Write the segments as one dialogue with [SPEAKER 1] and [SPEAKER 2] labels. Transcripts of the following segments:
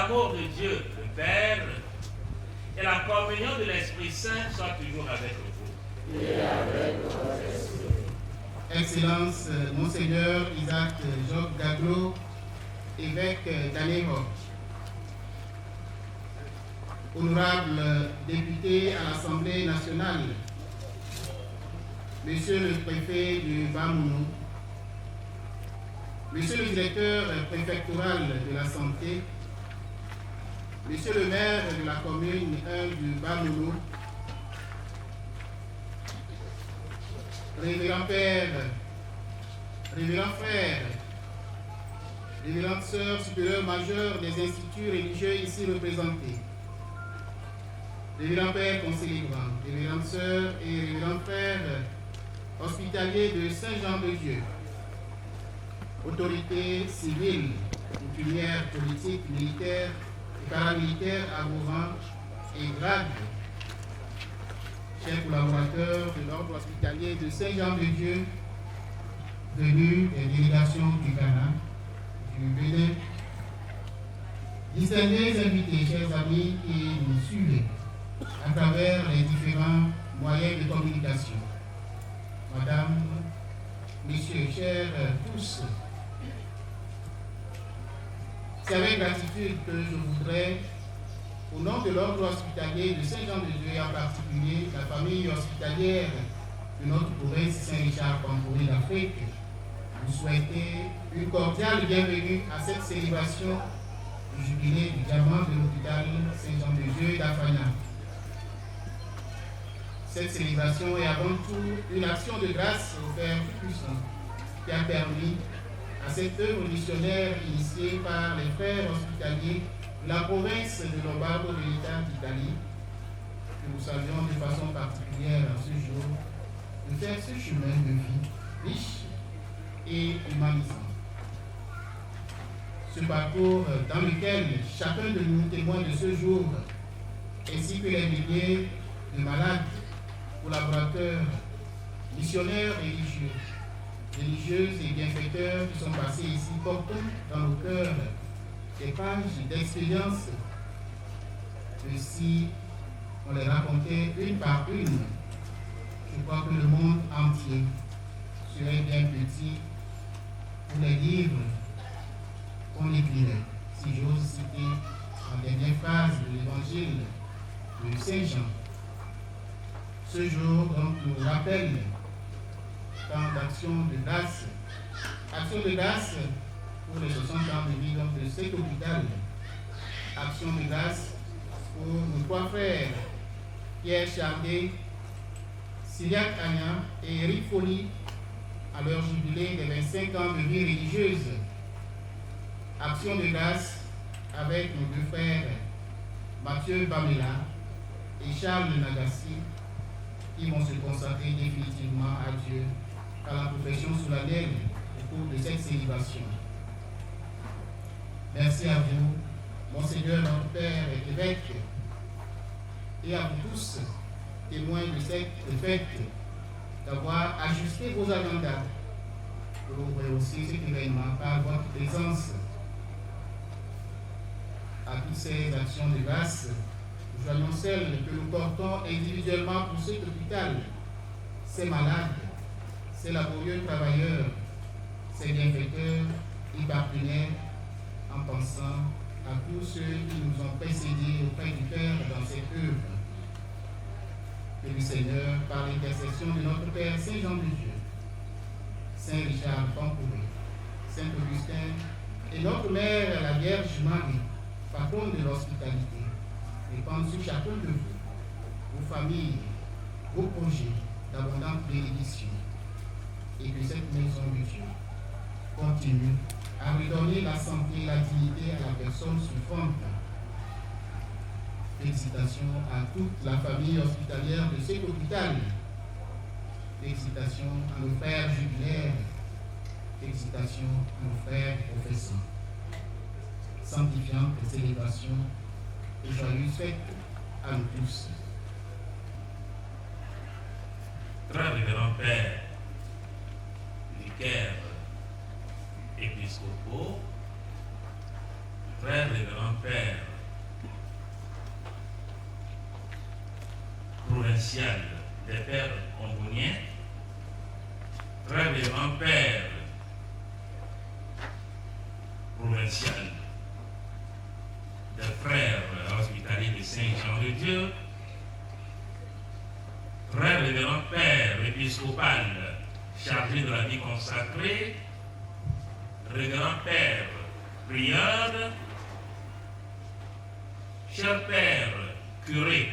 [SPEAKER 1] l'amour de Dieu, le Père, et la communion de l'Esprit Saint soit toujours avec vous.
[SPEAKER 2] Et avec votre esprit.
[SPEAKER 3] Excellence, Monseigneur Isaac Job Gaglo, évêque d'Anéro. Honorable député à l'Assemblée nationale, Monsieur le préfet du Bamounou, Monsieur le directeur préfectoral de la santé, Monsieur le maire de la commune 1 du Bamounou, Révérend Père, Révérend Frère, Révérende Sœur supérieure majeure des instituts religieux ici représentés, Révérend Père concélébrant, Révérende Sœur et Révérend Frère hospitaliers de Saint-Jean-de-Dieu, autorités civiles, coutumières, politiques, militaires et paramilitaires à vos rangs et grades, chers collaborateurs de l'ordre hospitalier de Saint-Jean-de-Dieu, venus des délégations du Ghana, du Bénin, distingués invités, chers amis qui nous suivez à travers les différents moyens de communication. Madame, Messieurs, chers tous, c'est avec gratitude que je voudrais, au nom de l'ordre hospitalier de Saint-Jean-de-Dieu et en particulier la famille hospitalière de notre province Saint-Richard-Pampouré d'Afrique, vous souhaiter une cordiale bienvenue à cette célébration du jubilé du diamant de l'hôpital Saint-Jean-de-Dieu d'Afana. Cette célébration est avant tout une action de grâce au Père Tout-Puissant qui a permis à cette œuvre missionnaire initiée par les frères hospitaliers de la province de Lombardo de l'État d'Italie, que nous saluons de façon particulière en ce jour, de faire ce chemin de vie riche et humanisant. Ce parcours dans lequel chacun de nous témoigne de ce jour, ainsi que les milliers de malades, collaborateurs, missionnaires religieux, religieuses et bienfaiteurs qui sont passés ici, portent dans nos cœurs des pages d'expérience que si on les racontait une par une, je crois que le monde entier serait bien petit pour les livres qu'on écrirait. Si j'ose citer en dernière phrase de l'évangile de Saint Jean. Ce jour donc nous rappelle tant d'actions de grâce. Action de grâce pour les 60 ans de vie donc, de cet hôpital. Action de grâce pour nos trois frères, Pierre Chardé, Cyriac Agnan et Eric Folly, à leur jubilé des 25 ans de vie religieuse. Action de grâce avec nos deux frères, Mathieu Bamela et Charles Nagassi, qui vont se consacrer définitivement à Dieu à la profession solennelle au cours de cette célébration. Merci à vous, Monseigneur notre Père et évêque, et à vous tous, témoins de cette fête, d'avoir ajusté vos agendas pour ouvrir aussi cet événement par votre présence. À toutes ces actions de grâce, nous joignons celles que nous portons individuellement pour cet hôpital, ces malades, ces laborieux travailleurs, ces bienfaiteurs et partenaires, en pensant à tous ceux qui nous ont précédés auprès du Père dans cette œuvre. Que le Seigneur, par l'intercession de notre Père Saint-Jean-de-Dieu, Saint Richard Pampouré, Saint Augustin et notre Mère, la Vierge Marie, patronne de l'hospitalité, répandent sur chacun de vous, vos familles, vos projets d'abondantes bénédictions, et que cette maison de Dieu continue à redonner la santé et la dignité à la personne souffrante. Félicitations à toute la famille hospitalière de cet hôpital. Félicitations à nos frères jubilaires. Félicitations à nos frères professeurs. Sanctifiante célébration et joyeuse fête à nous tous.
[SPEAKER 1] Très révérend Père, vicaire épiscopaux, frère et grand-père provincial des pères comboniens, frère et grand-père provincial des frères hospitaliers de Saint-Jean-de-Dieu, frère et grand-père épiscopal chargé de la vie consacrée, révérend-père prieur, cher père curé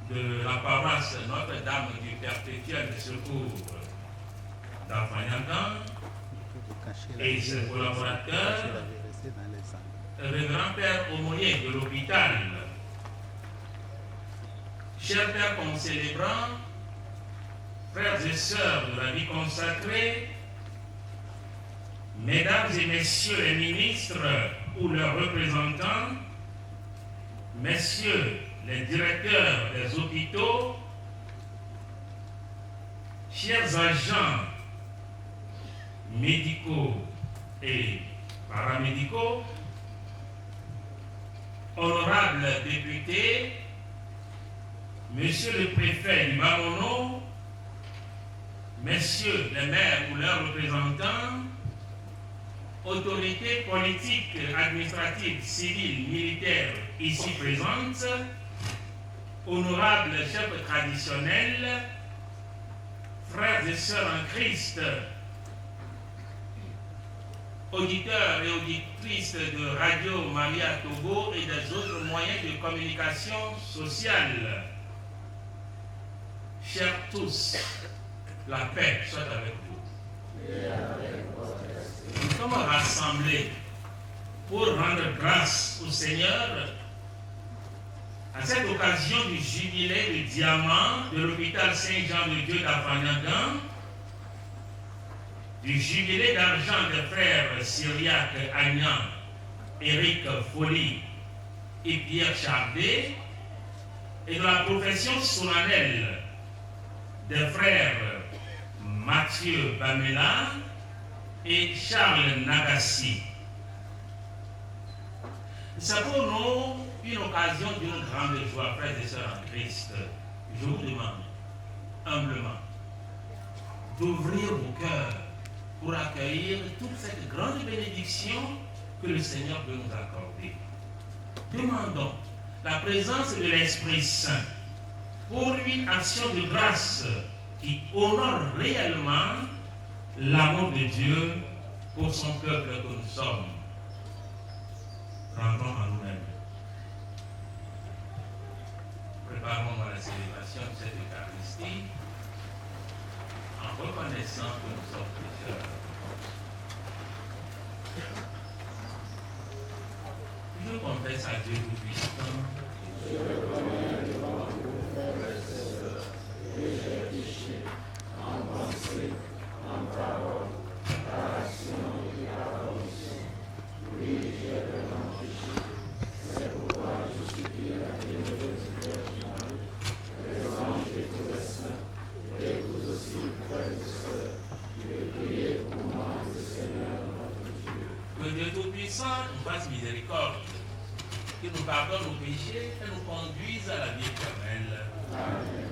[SPEAKER 1] de la paroisse Notre-Dame du Perpétuel Secours d'Afanyagan et ses collaborateurs, révérend-père aumônier de l'hôpital, chers pères concélébrants, frères et sœurs de la vie consacrée, mesdames et messieurs les ministres ou leurs représentants, messieurs les directeurs des hôpitaux, chers agents médicaux et paramédicaux, honorables députés, monsieur le préfet du Mamono, messieurs les maires ou leurs représentants, autorités politiques, administratives, civiles, militaires ici présentes, honorables chefs traditionnels, frères et sœurs en Christ, auditeurs et auditrices de Radio Maria Togo et des autres moyens de communication sociale, chers tous, la paix soit avec vous. Nous sommes rassemblés pour rendre grâce au Seigneur à cette occasion du jubilé du diamant de l'hôpital Saint-Jean-de-Dieu d'Afanyagan, du jubilé d'argent des frères syriaques Agnan, Éric Folly et Pierre Chardé, et de la profession solennelle des frères Mathieu Bamela et Charles Nagassi. C'est pour nous une occasion d'une grande joie, frères et sœurs en Christ. Je vous demande humblement d'ouvrir vos cœurs pour accueillir toute cette grande bénédiction que le Seigneur veut nous accorder. Demandons la présence de l'Esprit Saint pour une action de grâce qui honore réellement l'amour de Dieu pour son peuple que nous sommes. Rentrons en nous-mêmes. Préparons à la célébration de cette Eucharistie en reconnaissant que nous sommes pécheurs. Je confesse à Dieu Tout-Puissant.
[SPEAKER 2] Je reconnais devant vous, frères et sœurs, que j'ai péché en pensée, en parole, par action et par omission. Oui, j'ai vraiment péché. C'est pourquoi je supplie la bienheureuse Vierge Marie, les anges et tous les saints, et vous aussi, frères et sœurs, de prier pour moi, le Seigneur notre Dieu.
[SPEAKER 1] Que Dieu Tout-Puissant nous fasse miséricorde, qu'il nous pardonne nos péchés et nous conduise à la vie éternelle.
[SPEAKER 2] Amen.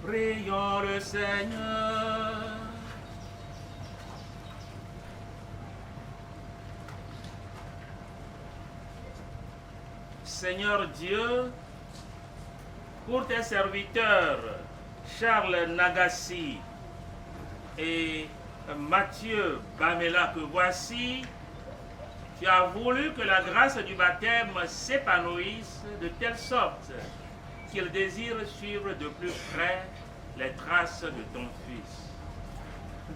[SPEAKER 1] Prions le Seigneur. Seigneur Dieu, pour tes serviteurs Charles Nagassi et Mathieu Bamela que voici, tu as voulu que la grâce du baptême s'épanouisse de telle sorte qu'ils désirent suivre de plus près les traces de ton Fils.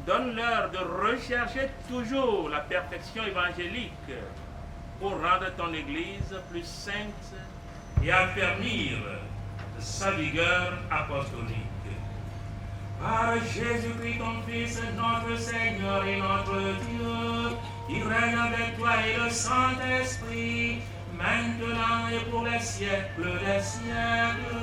[SPEAKER 1] Donne-leur de rechercher toujours la perfection évangélique pour rendre ton Église plus sainte et affermir sa vigueur apostolique. Par Jésus-Christ, ton Fils, notre Seigneur et notre Dieu, qui règne avec toi et le Saint-Esprit, maintenant et pour les siècles des siècles.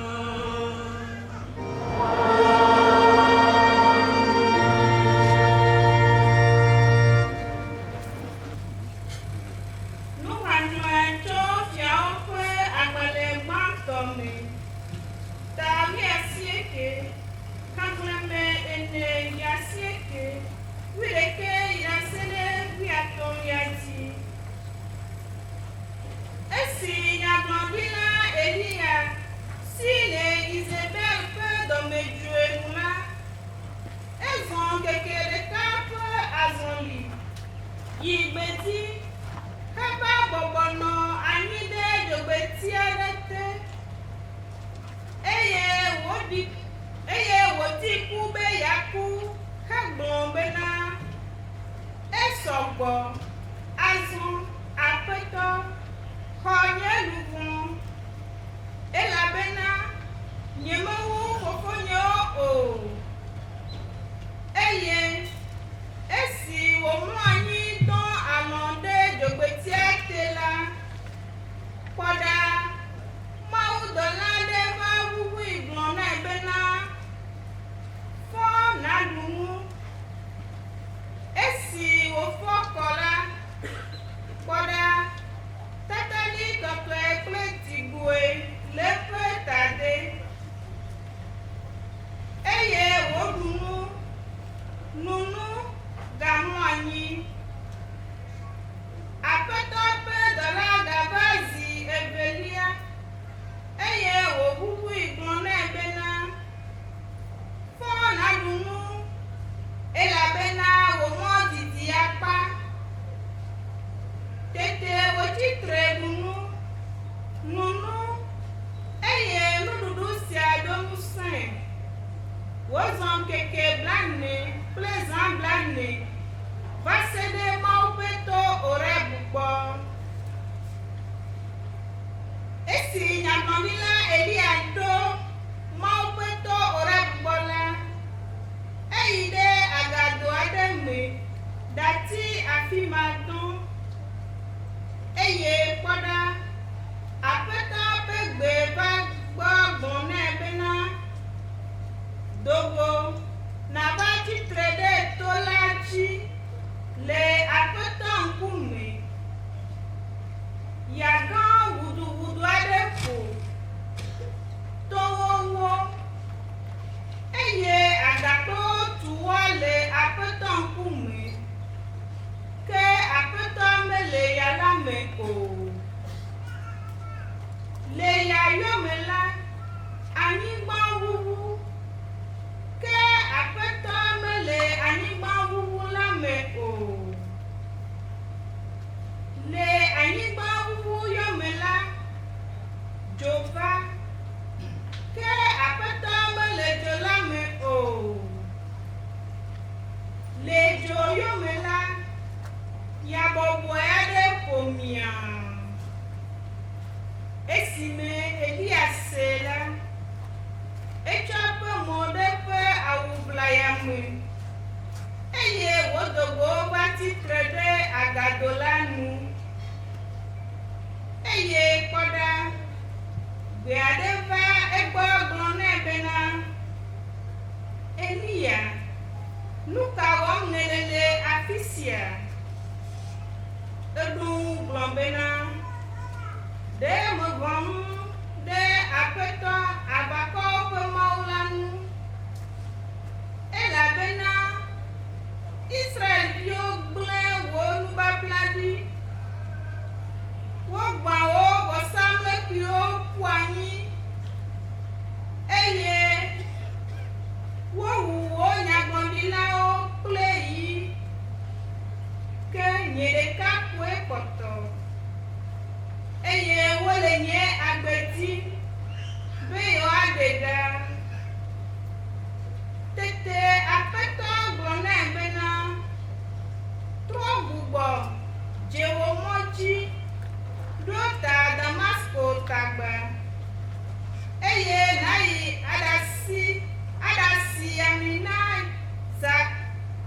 [SPEAKER 4] Yaminai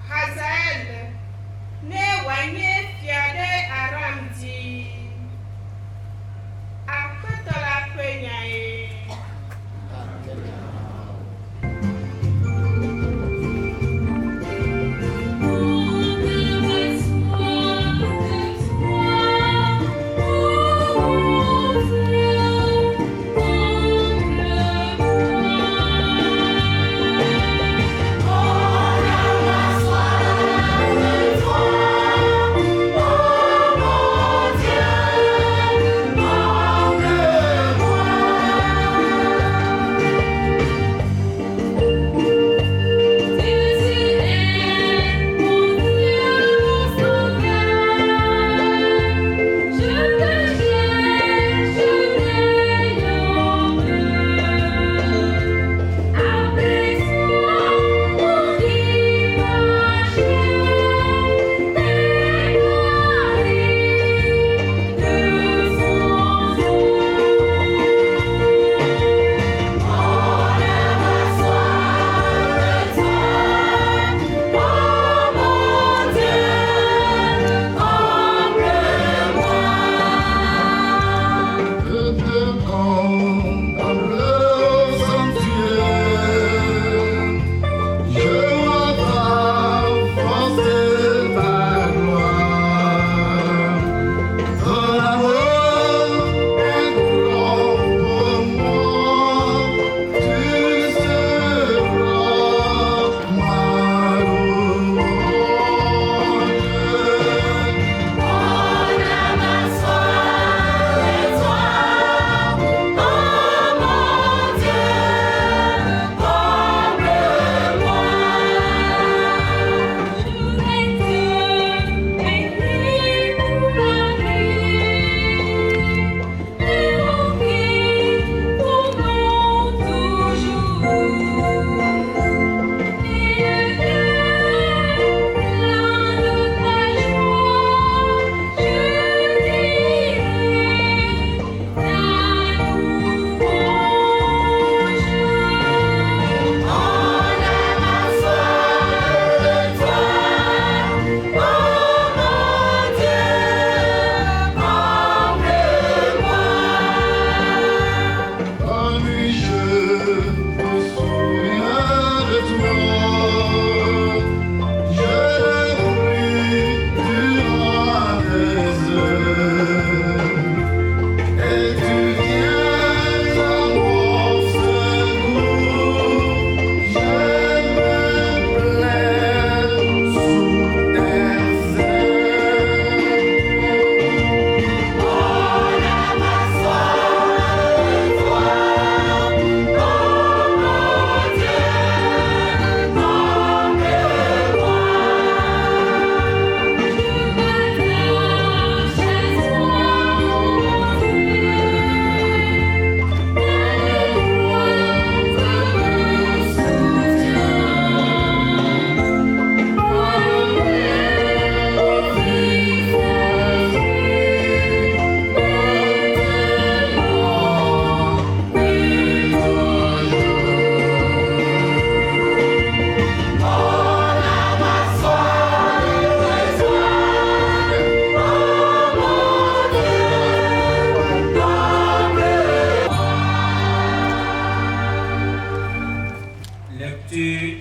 [SPEAKER 4] Hazael ne wanye fiade aramdi akwetola penyae.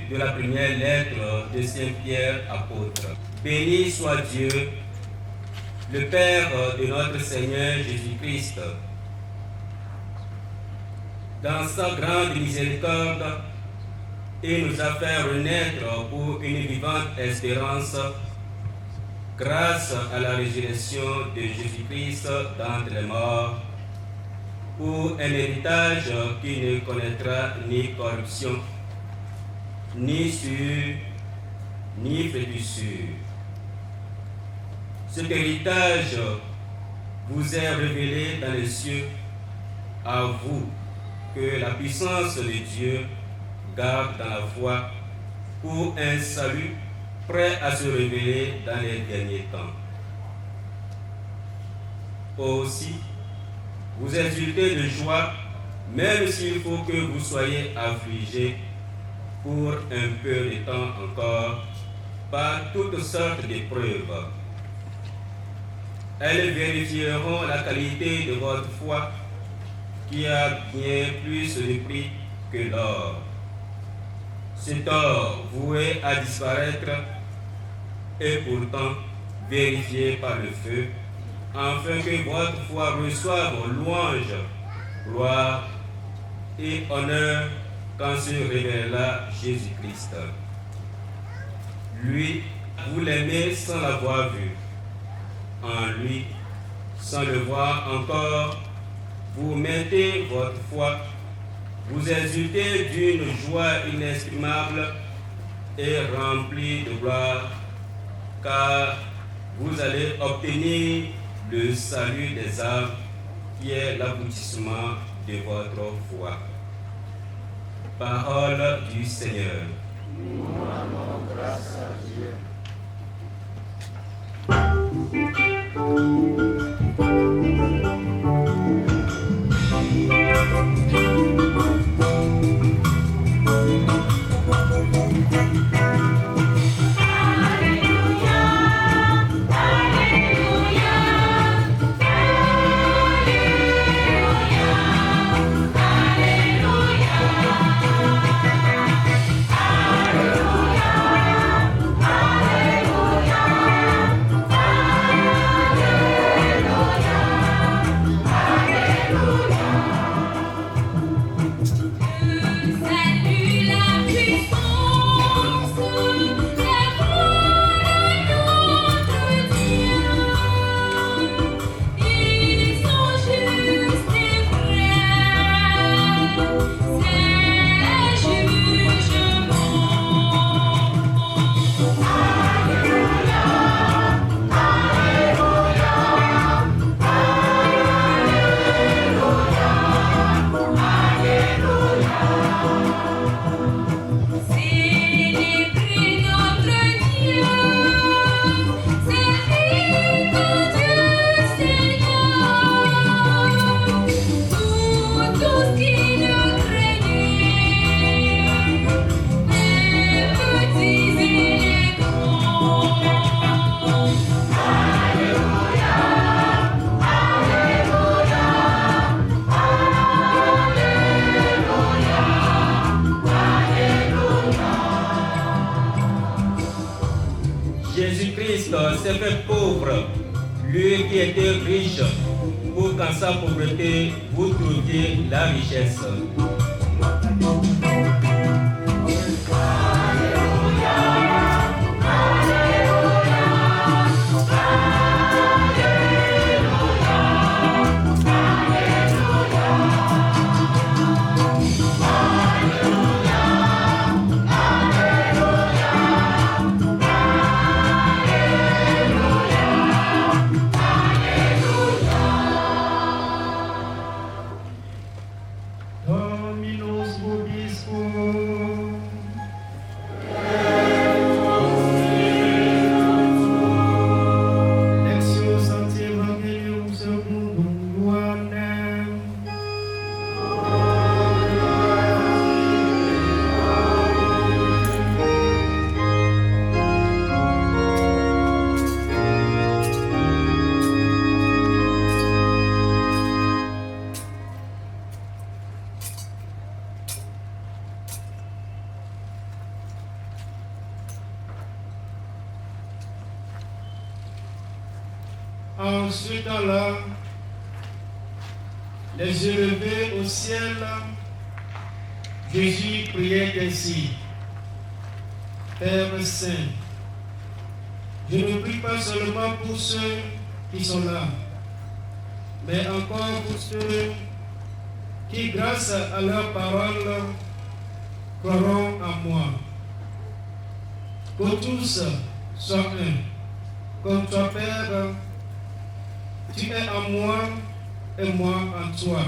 [SPEAKER 5] De la première lettre de Saint Pierre apôtre. Béni soit Dieu, le Père de notre Seigneur Jésus-Christ. Dans sa grande miséricorde, il nous a fait renaître pour une vivante espérance grâce à la résurrection de Jésus-Christ d'entre les morts, pour un héritage qui ne connaîtra ni corruption, ni sûre, ni flétrissure. Cet héritage vous est révélé dans les cieux, à vous que la puissance de Dieu garde dans la foi pour un salut prêt à se révéler dans les derniers temps. Aussi, vous exultez de joie, même s'il faut que vous soyez affligés, pour un peu de temps encore par toutes sortes d'épreuves. Elles vérifieront la qualité de votre foi qui a bien plus de prix que l'or. Cet or voué à disparaître est pourtant vérifié par le feu, afin que votre foi reçoive louange, gloire et honneur quand se révélera Jésus-Christ. Lui, vous l'aimez sans l'avoir vu. En lui, sans le voir encore, vous mettez votre foi, vous exultez d'une joie inexprimable et remplie de gloire, car vous allez obtenir le salut des âmes qui est l'aboutissement de votre foi. Parole du Seigneur.
[SPEAKER 2] Nous rendons grâce à Dieu.
[SPEAKER 5] Jésus-Christ s'est fait pauvre, lui qui était riche, pour qu'en sa pauvreté, vous trouviez la richesse.
[SPEAKER 3] Dominus vobiscum. Lectio Sancti Evangelium secundum Ioannem. En ce temps-là, les yeux levés au ciel, Jésus priait ainsi. Père Saint, je ne prie pas seulement pour ceux qui sont là, mais encore pour ceux qui, grâce à leur parole, croiront en moi. Que tous soient un, comme toi, Père, tu es en moi et moi en toi.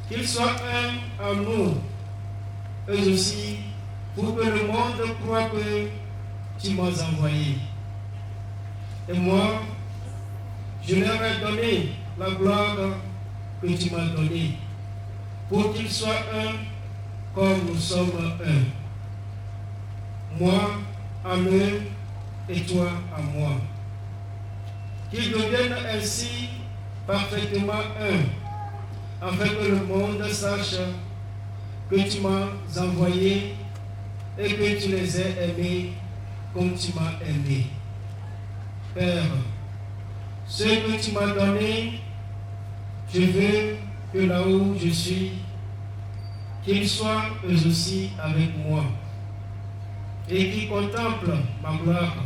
[SPEAKER 3] Qu'ils soient un en nous, eux aussi, pour que le monde croie que tu m'as envoyé. Et moi, je leur ai donné la gloire que tu m'as donnée, pour qu'ils soient un
[SPEAKER 6] comme nous sommes un. Moi en eux et toi en moi. Qu'ils deviennent ainsi parfaitement un, afin que le monde sache que tu m'as envoyé et que tu les as aimés comme tu m'as aimé. Père, ce que tu m'as donné, je veux que là où je suis, qu'ils soient eux aussi avec moi et qu'ils contemplent ma gloire,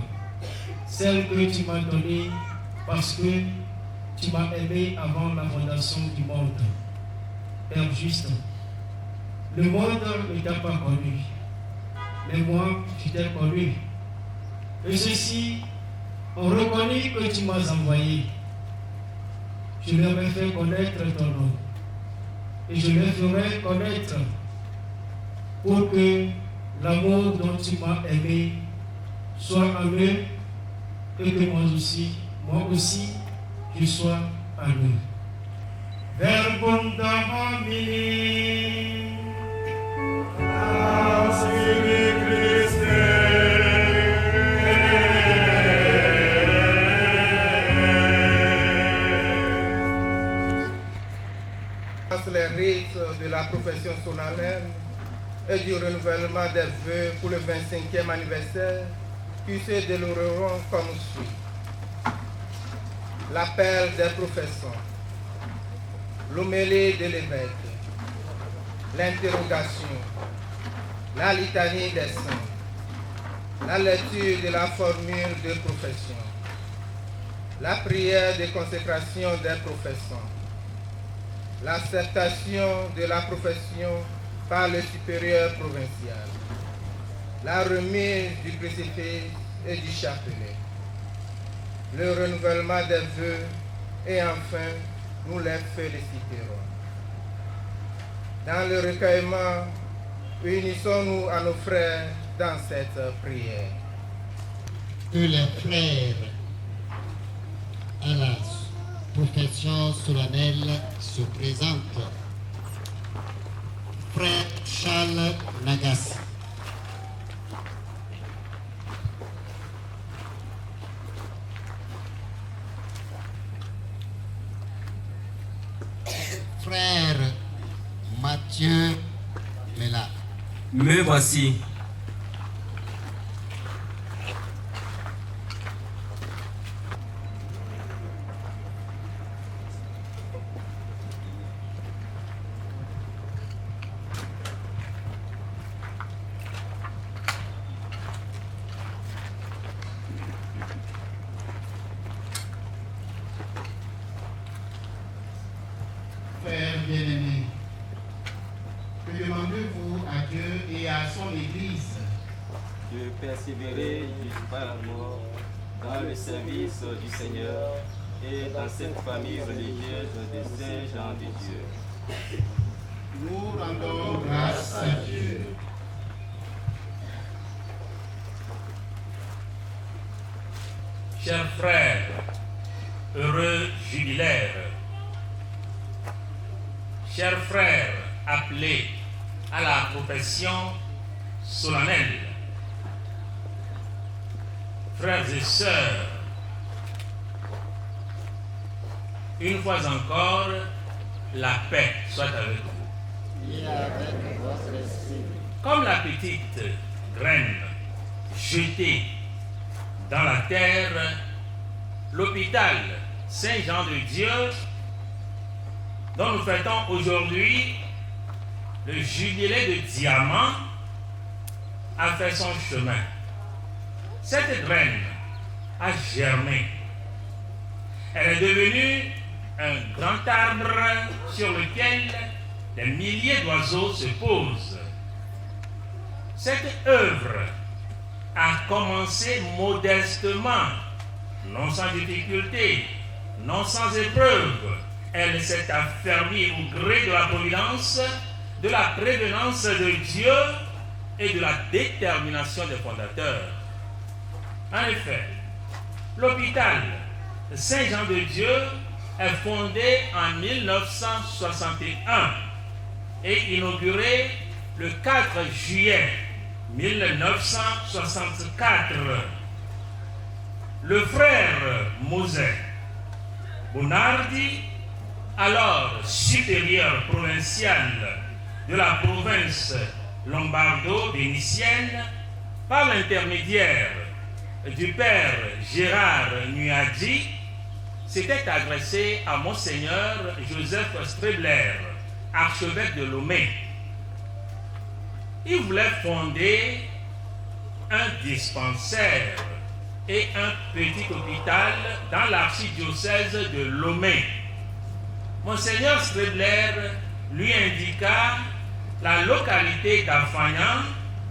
[SPEAKER 6] celle que tu m'as donnée parce que tu m'as aimé avant la fondation du monde. Père juste, le monde ne t'a pas connu, mais moi, je t'ai connu. Et ceux-ci ont reconnu que tu m'as envoyé. Je leur ai fait connaître ton nom. Et je leur ferai connaître pour que l'amour dont tu m'as aimé soit en eux et que moi aussi, je sois en eux. Verbum Domini.
[SPEAKER 7] Les rites de la profession solennelle et du renouvellement des vœux pour le 25e anniversaire qui se dérouleront comme suit. L'appel des professeurs, l'homélie de l'évêque, l'interrogation, la litanie des saints, la lecture de la formule de profession, la prière de consécration des professeurs, l'acceptation de la profession par le supérieur provincial, la remise du crucifix et du chapelet, le renouvellement des vœux et enfin, nous les féliciterons. Dans le recueillement, unissons-nous à nos frères dans cette prière.
[SPEAKER 2] Que les frères à la profession solennelle se présentent. Frère Charles Nagassi. Frère Mathieu Mela.
[SPEAKER 5] Me voici.
[SPEAKER 3] Frères bien-aimés, que demandez-vous à Dieu et à son Église?
[SPEAKER 8] De persévérer jusqu'à la mort dans le service du Seigneur et dans cette famille religieuse des saints gens de Dieu.
[SPEAKER 3] Nous rendons grâce à Dieu.
[SPEAKER 1] Chers frères, heureux jubilaire, chers frères appelés à la profession solennelle, frères et sœurs, une fois encore, la paix soit avec vous.
[SPEAKER 2] Et avec votre esprit.
[SPEAKER 1] Comme la petite graine jetée dans la terre, l'hôpital Saint-Jean de Dieu, dont nous fêtons aujourd'hui le jubilé de diamant, a fait son chemin. Cette graine a germé. Elle est devenue un grand arbre sur lequel des milliers d'oiseaux se posent. Cette œuvre a commencé modestement, non sans difficulté, non sans épreuve. Elle s'est affermie au gré de la providence, de la prévenance de Dieu et de la détermination des fondateurs. En effet, l'hôpital Saint-Jean de Dieu est fondé en 1961 et inauguré le 4 juillet 1964, le frère Mose Bonardi, alors supérieur provincial de la province lombardo-vénitienne, par l'intermédiaire du père Gérard Nuadi, s'était adressé à Monseigneur Joseph Strebler, archevêque de Lomé. Il voulait fonder un dispensaire et un petit hôpital dans l'archidiocèse de Lomé. Monseigneur Strebler lui indiqua la localité d'Afagnan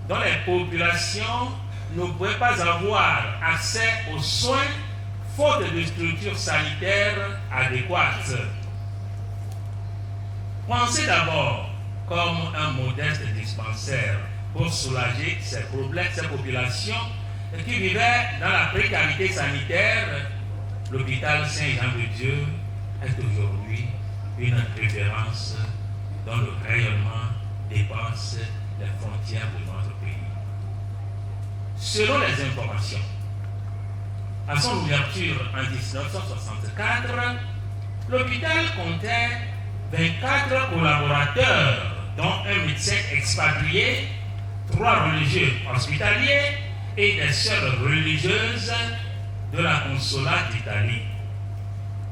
[SPEAKER 1] dont les populations ne pouvaient pas avoir accès aux soins faute de structures sanitaires adéquates. Pensez d'abord comme un modeste dispensaire pour soulager ces populations qui vivaient dans la précarité sanitaire. L'hôpital Saint-Jean-de-Dieu est aujourd'hui une référence dont le rayonnement dépasse les frontières de notre pays. Selon les informations, à son ouverture en 1964, l'hôpital comptait 24 collaborateurs, dont un médecin expatrié, 3 religieux hospitaliers et des sœurs religieuses de la Consolat d'Italie.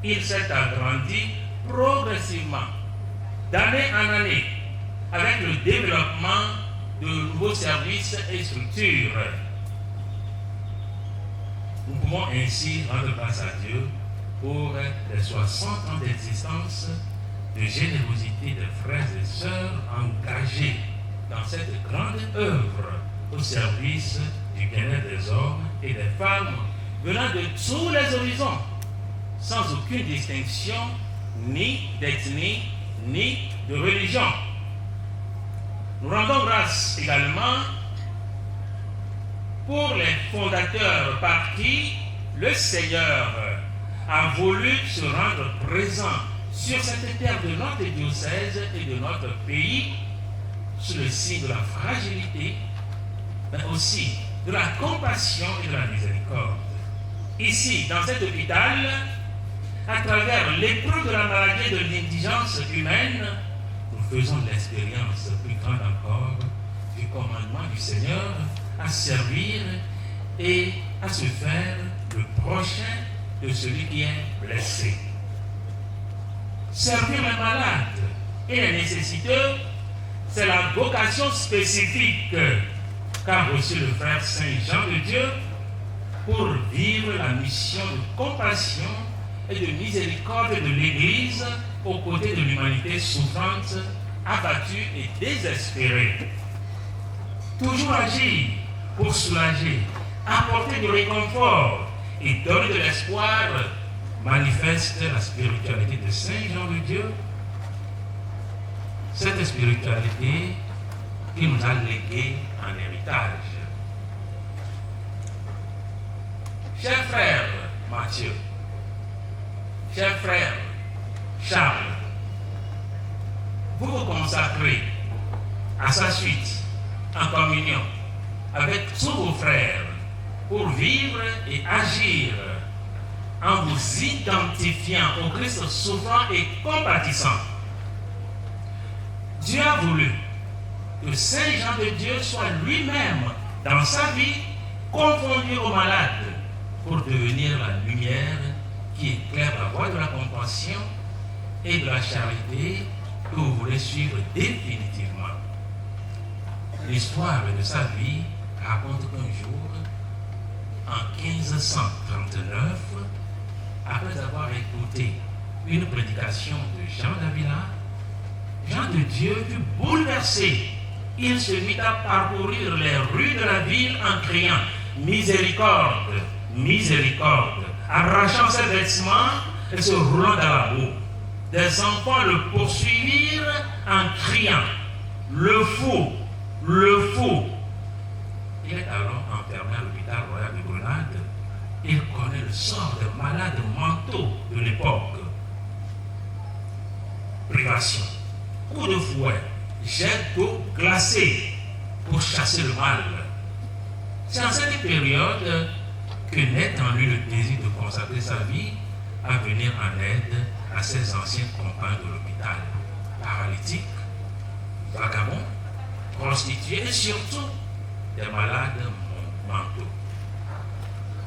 [SPEAKER 1] Il s'est agrandi progressivement, d'année en année, avec le développement de nouveaux services et structures. Nous pouvons ainsi rendre grâce à Dieu pour les 60 ans d'existence, de générosité des frères et sœurs engagés dans cette grande œuvre au service du bien-être des hommes et des femmes venant de tous les horizons, sans aucune distinction ni d'ethnie ni de religion. Nous rendons grâce également pour les fondateurs par qui le Seigneur a voulu se rendre présent sur cette terre de notre diocèse et de notre pays, sous le signe de la fragilité, mais aussi de la compassion et de la miséricorde. Ici, dans cet hôpital, à travers l'épreuve de la maladie et de l'indigence humaine, nous faisons l'expérience plus grande encore du commandement du Seigneur à servir et à se faire le prochain de celui qui est blessé. Servir les malades et les nécessiteux, c'est la vocation spécifique qu'a reçu le frère Saint Jean de Dieu pour vivre la mission de compassion et de miséricorde de l'Église aux côtés de l'humanité souffrante, abattue et désespérée. Toujours agir pour soulager, apporter du réconfort et donner de l'espoir manifeste la spiritualité de Saint Jean de Dieu. Cette spiritualité qu'il nous a léguée en héritage. Cher frère Mathieu, cher frère Charles, vous vous consacrez à sa suite en communion avec tous vos frères pour vivre et agir en vous identifiant au Christ souffrant et compatissant. Dieu a voulu que Saint Jean de Dieu soit lui-même dans sa vie confondu aux malades pour devenir la lumière qui éclaire la voie de la compassion et de la charité que vous voulez suivre définitivement. L'histoire de sa vie raconte qu'un jour, en 1539, après avoir écouté une prédication de Jean d'Avila, Jean de Dieu fut bouleversé. Il se mit à parcourir les rues de la ville en criant « Miséricorde, miséricorde », arrachant ses vêtements et se roulant dans la boue. Des enfants le poursuivirent en criant « Le fou, le fou ». Il est alors enfermé à l'hôpital royal de Grenade. Il connaît le sort des malades mentaux de l'époque. Privation, coup de fouet, jet d'eau glacée pour chasser le mal. C'est en cette période que naît en lui le désir de consacrer sa vie à venir en aide à ses anciens compagnes de l'hôpital, paralytiques, vagabonds, prostituées et surtout des malades mentaux.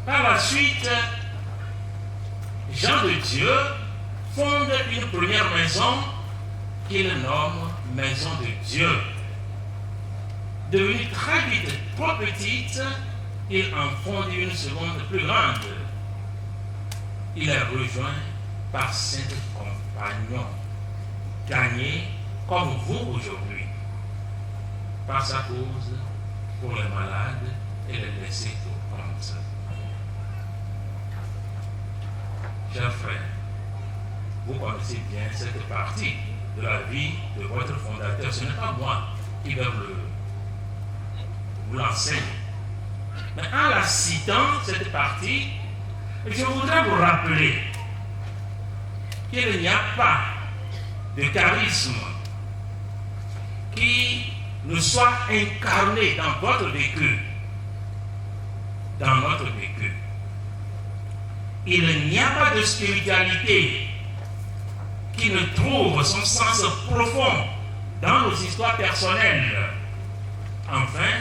[SPEAKER 1] Par la suite, Jean de Dieu fonde une première maison qu'il nomme Maison de Dieu. Devenue très vite trop petite, il en fonde une seconde plus grande. Il est rejoint par 5 compagnons, gagnés comme vous aujourd'hui, par sa cause pour les malades et les laissés au compte. Chers frères, vous connaissez bien cette partie de la vie de votre fondateur. Ce n'est pas moi qui vais vous l'enseigner. Mais en la citant, cette partie, je voudrais vous rappeler qu'il n'y a pas de charisme qui ne soit incarné dans votre vécu, dans notre vécu. Il n'y a pas de spiritualité qui ne trouve son sens profond dans nos histoires personnelles. Enfin,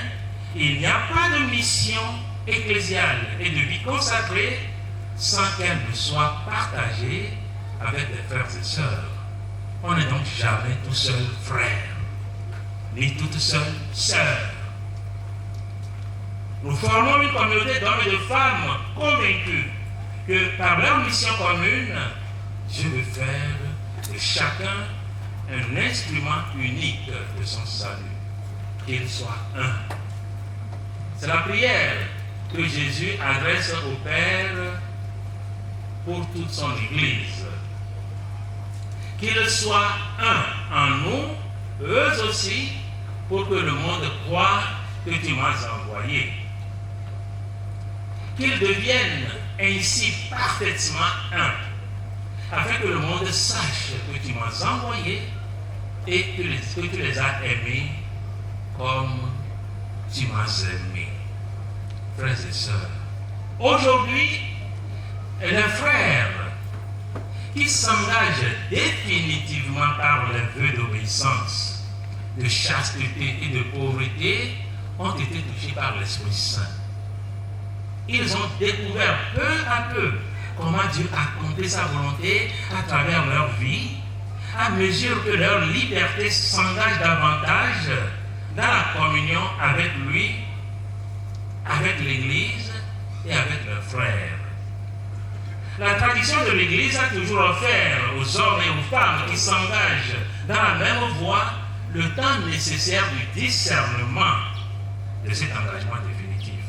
[SPEAKER 1] il n'y a pas de mission ecclésiale et de vie consacrée sans qu'elle ne soit partagée avec des frères et sœurs. On n'est donc jamais tout seul frère, ni toute seule sœur. Nous formons une communauté d'hommes et de femmes convaincus que par leur mission commune, Dieu veut faire de chacun un instrument unique de son salut, qu'il soit un. C'est la prière que Jésus adresse au Père pour toute son Église. Qu'il soit un en nous, eux aussi, pour que le monde croie que tu m'as envoyé. Qu'ils deviennent ainsi parfaitement un, afin que le monde sache que tu m'as envoyé et que tu les as aimés comme tu m'as aimé. Frères et sœurs, aujourd'hui, les frères qui s'engagent définitivement par les vœux d'obéissance, de chasteté et de pauvreté ont été touchés par l'Esprit Saint. Ils ont découvert peu à peu comment Dieu accomplit sa volonté à travers leur vie, à mesure que leur liberté s'engage davantage dans la communion avec lui, avec l'Église et avec leurs frères. La tradition de l'Église a toujours offert aux hommes et aux femmes qui s'engagent dans la même voie le temps nécessaire du discernement de cet engagement définitif,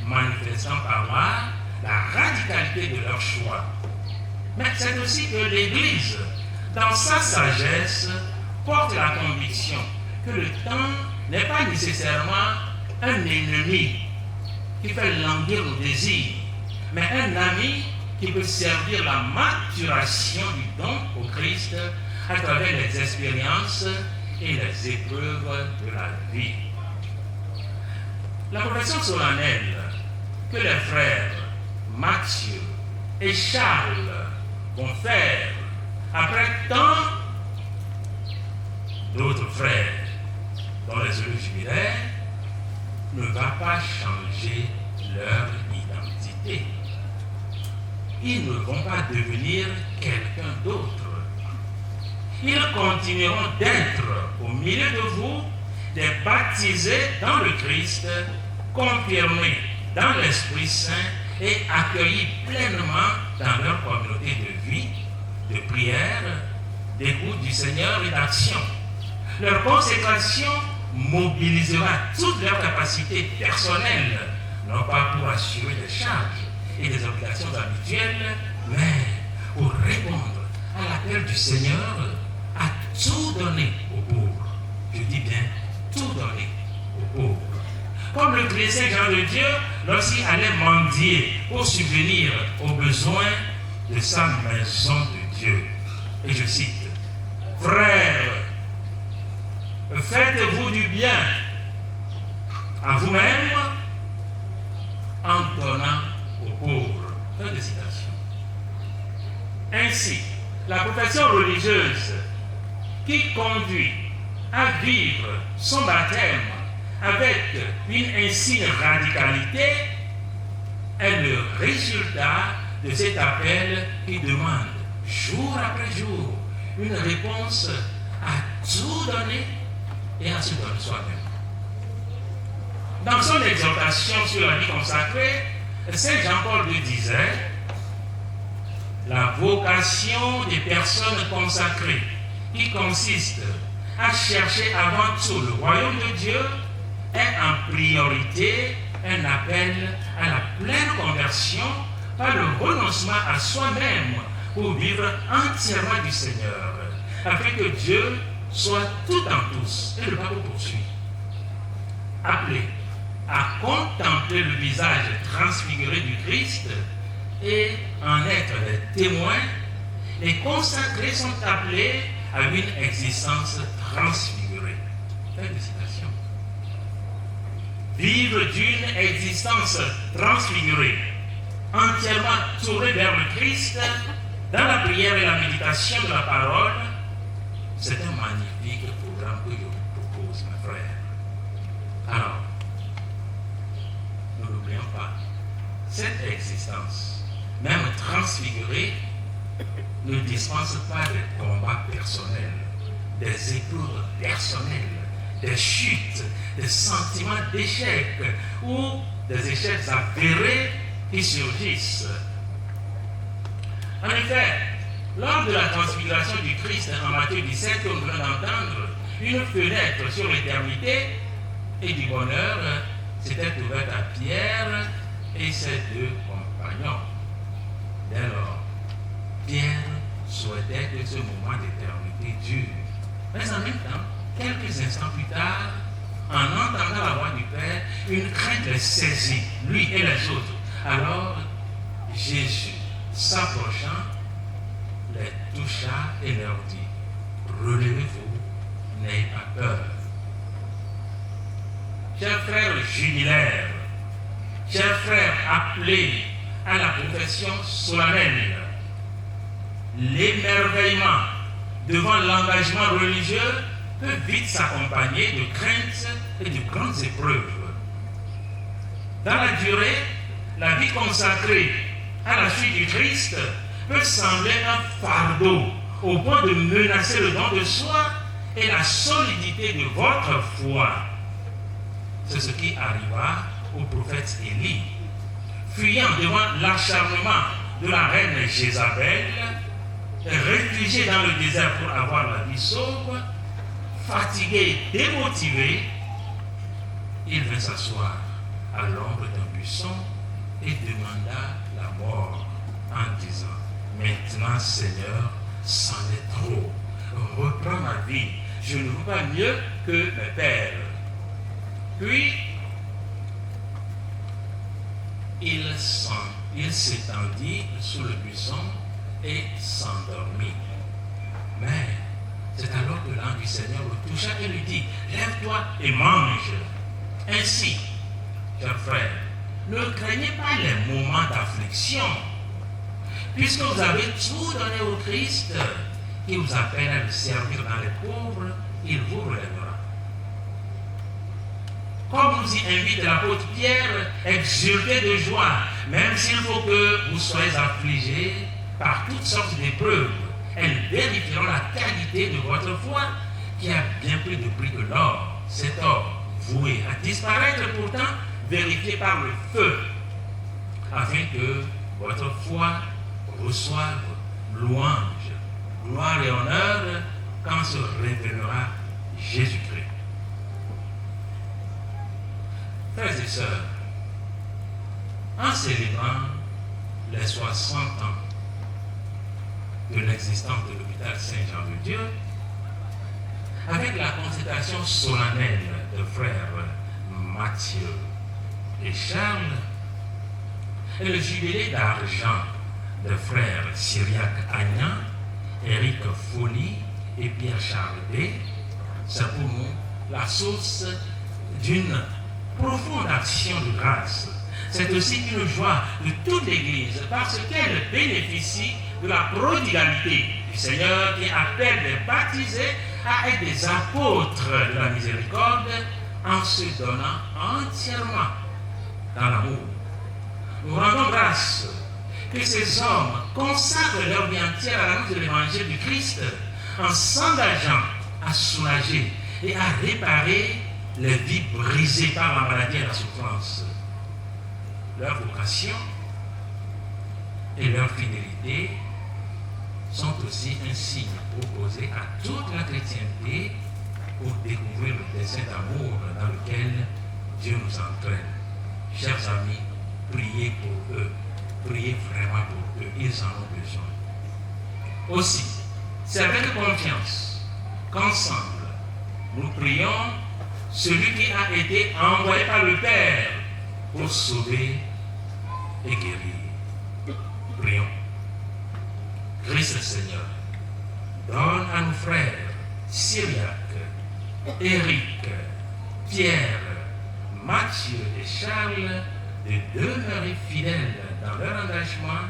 [SPEAKER 1] manifestant par là la radicalité de leur choix. Mais c'est aussi que l'Église, dans sa sagesse, porte la conviction que le temps n'est pas nécessairement un ennemi qui fait languir nos désirs, mais un ami qui peut servir la maturation du don au Christ à travers les expériences et les épreuves de la vie. La profession solennelle que les frères Mathieu et Charles vont faire après tant d'autres frères dont les yeux jubilaires ne va pas changer leur identité. Ils ne vont pas devenir quelqu'un d'autre. Ils continueront d'être au milieu de vous des baptisés dans le Christ, confirmés dans l'Esprit Saint et accueillis pleinement dans leur communauté de vie, de prière, d'écoute du Seigneur et d'action. Leur consécration mobilisera toutes leurs capacités personnelles, non pas pour assurer des charges et des obligations habituelles, mais pour répondre à l'appel du Seigneur à tout donner aux pauvres. Je dis bien tout donner aux pauvres. Comme le chrétien Jean de Dieu, lorsqu'il allait mendier pour subvenir aux besoins de sa maison de Dieu. Et je cite, frères, faites-vous du bien à vous-même en donnant aux pauvres. Fin de citation. Ainsi, la profession religieuse qui conduit à vivre son baptême avec une insigne radicalité est le résultat de cet appel qui demande jour après jour une réponse à tout donner et à se donner soi-même. Dans son exhortation sur la vie consacrée, Saint Jean-Paul II disait: la vocation des personnes consacrées, qui consiste à chercher avant tout le royaume de Dieu, est en priorité un appel à la pleine conversion par le renoncement à soi-même pour vivre entièrement du Seigneur, afin que Dieu soit tout en tous. Et le pape poursuit. Appelé à contempler le visage transfiguré du Christ et en être les témoins, les consacrés sont appelés à une existence transfigurée. Fin de citation. Vivre d'une existence transfigurée, entièrement tournée vers le Christ, dans la prière et la méditation de la parole, c'est un magnifique programme que je vous propose, mes frères. Alors, ne l'oublions pas, cette existence, même transfigurée, ne dispense pas des combats personnels, des épreuves personnelles, des chutes, des sentiments d'échec ou des échecs avérés qui surgissent. En effet, lors de la transfiguration du Christ en Matthieu 17, que nous venons d'entendre, une fenêtre sur l'éternité et du bonheur s'était ouverte à Pierre et ses deux compagnons. Dès lors, Pierre souhaitait que ce moment d'éternité dure. Mais en même temps, quelques instants plus tard, en entendant la voix du Père, une crainte les saisit, lui et les autres. Alors, Jésus, s'approchant, les toucha et leur dit: relevez-vous, n'ayez pas peur. Chers frères jubilaires, chers frères appelés à la profession solennelle, l'émerveillement devant l'engagement religieux peut vite s'accompagner de craintes et de grandes épreuves. Dans la durée, la vie consacrée à la suite du Christ peut sembler un fardeau au point de menacer le don de soi et la solidité de votre foi. C'est ce qui arriva au prophète Élie. Fuyant devant l'acharnement de la reine Jézabel, réfugié dans le désert pour avoir la vie sauve, fatigué, démotivé, il vint s'asseoir à l'ombre d'un buisson et demanda la mort en disant: maintenant, Seigneur, c'en est trop. Reprends ma vie. Je ne veux pas mieux que mes pères. Puis, il s'étendit sous le buisson et s'endormit. Mais c'est alors que l'ange du Seigneur le toucha et lui dit: lève-toi et mange. Ainsi, chers frères, ne craignez pas les moments d'affliction, puisque vous avez tout donné au Christ qui vous appelle à le servir dans les pauvres, il vous relèvera. Comme nous y invite l'apôtre Pierre, exultez de joie, même s'il faut que vous soyez affligés par toutes sortes d'épreuves. Elles vérifieront la qualité de votre foi, qui a bien plus de prix que l'or. Cet or, voué à disparaître, pourtant vérifié par le feu, afin que votre foi reçoive louange, gloire et honneur quand se révélera Jésus-Christ. Frères et sœurs, en célébrant les 60 ans de l'existence de l'hôpital Saint-Jean-de-Dieu, avec la consécration solennelle de frères Mathieu et Charles, et le jubilé d'argent de frères Cyriaque Agnan, Éric Folly et Pierre Charles B, c'est pour nous la source d'une profonde action de grâce. C'est aussi une joie de toute l'Église parce qu'elle bénéficie de la prodigalité du Seigneur qui appelle les baptisés à être des apôtres de la miséricorde en se donnant entièrement dans l'amour. Nous rendons grâce que ces hommes consacrent leur vie entière à l'annonce de l'évangile du Christ en s'engageant à soulager et à réparer les vies brisées par la maladie et la souffrance. Leur vocation et leur fidélité sont aussi un signe opposé à toute la chrétienté pour découvrir le dessein d'amour dans lequel Dieu nous entraîne. Chers amis, priez pour eux, priez vraiment pour eux, ils en ont besoin. Aussi, c'est avec confiance qu'ensemble, nous prions celui qui a été envoyé par le Père pour sauver et guérir. Prions. Christ Seigneur, donne à nos frères Cyriaque, Éric, Pierre, Mathieu et Charles de demeurer fidèles dans leur engagement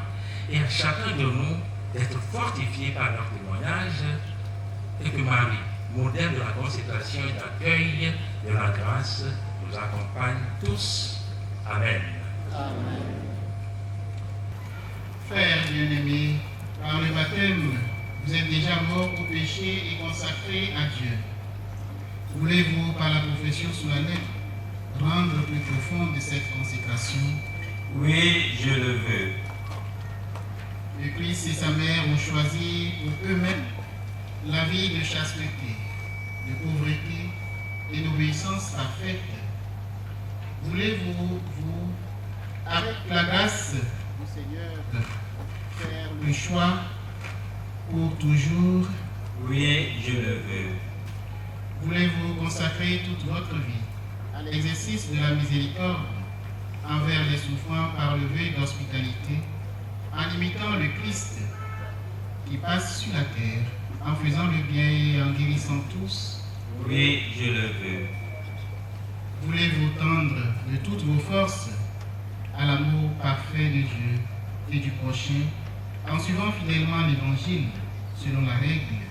[SPEAKER 1] et à chacun de nous d'être fortifiés par leur témoignage, et que Marie, modèle de la consécration et d'accueil de la grâce, nous accompagne tous. Amen.
[SPEAKER 3] Amen. Frères bien-aimés, par le baptême, vous êtes déjà morts au péché et consacrés à Dieu. Voulez-vous, par la profession solennelle, rendre plus profonde cette consécration?
[SPEAKER 8] Oui, je le veux.
[SPEAKER 3] Le Christ et sa mère ont choisi pour eux-mêmes la vie de chasteté, de pauvreté et d'obéissance parfaite. Voulez-vous, avec la grâce du Seigneur, faire le choix pour toujours?
[SPEAKER 8] Oui, je le veux.
[SPEAKER 3] Voulez-vous consacrer toute votre vie à l'exercice de la miséricorde envers les souffrants par le vœu d'hospitalité, en imitant le Christ qui passe sur la terre, en faisant le bien et en guérissant tous?
[SPEAKER 8] Oui, je le veux.
[SPEAKER 3] Voulez-vous tendre de toutes vos forces à l'amour parfait de Dieu et du prochain, en suivant fidèlement l'Évangile selon la règle,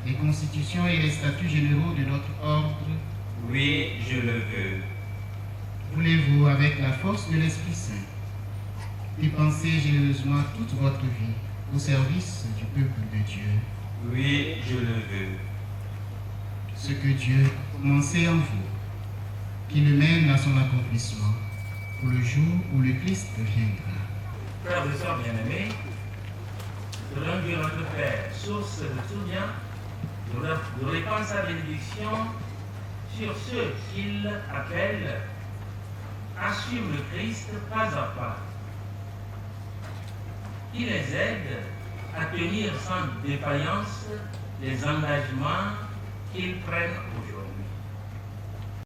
[SPEAKER 3] les constitutions et les statuts généraux de notre ordre?
[SPEAKER 8] Oui, je le veux.
[SPEAKER 3] Voulez-vous, avec la force de l'Esprit Saint, dépenser généreusement toute votre vie au service du peuple de Dieu?
[SPEAKER 8] Oui, je le veux.
[SPEAKER 3] Ce que Dieu a commencé en vous, qui le mène à son accomplissement pour le jour où le Christ viendra.
[SPEAKER 1] Frères et sœurs bien-aimés, selon Dieu notre Père, source de tout bien, nous répand sa bénédiction sur ceux qu'il appelle à suivre le Christ pas à pas. Il les aide à tenir sans défaillance les engagements qu'ils prennent aujourd'hui.